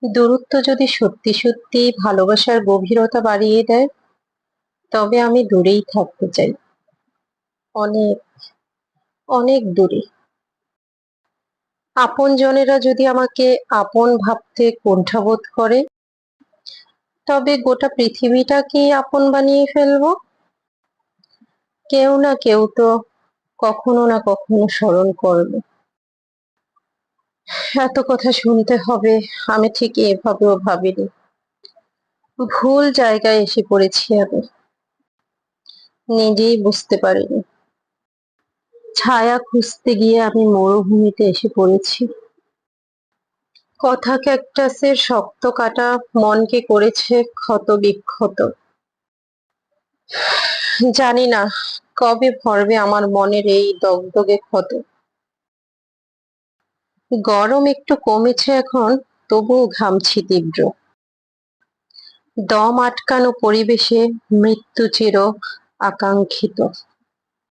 দূরত্ব যদি সত্যি সত্যি ভালোবাসার গভীরতা বাড়িয়ে দেয়, তবে আমি দূরেই থাকতে চাই। অনেক, অনেক দূরে। আপনজনেরা যদি আমাকে আপন ভাবতে কুণ্ঠাবোধ করে, তবে গোটা পৃথিবীটাকেই আপন বানিয়ে ফেলবো। কেউ না কেউ তো কখনো না কখনো স্মরণ করবে। এত কথা শুনতে হবে, আমি ঠিক এভাবেও ভাবিনি। ভুল জায়গায় এসে পড়েছি আমি, নিজেই বুঝতে পারিনি। ছায়া খুঁজতে গিয়ে আমি মরুভূমিতে এসে পড়েছি। কথা ক্যাকটাসের শক্ত কাটা মনকে করেছে ক্ষত বিক্ষত। জানি না কবে ভরবে আমার মনের এই দগদগে ক্ষত। গরম একটু কমেছে এখন, তবুও ঘামছি তীব্র। দম আটকানো পরিবেশে মৃত্যু চির আকাঙ্ক্ষিত।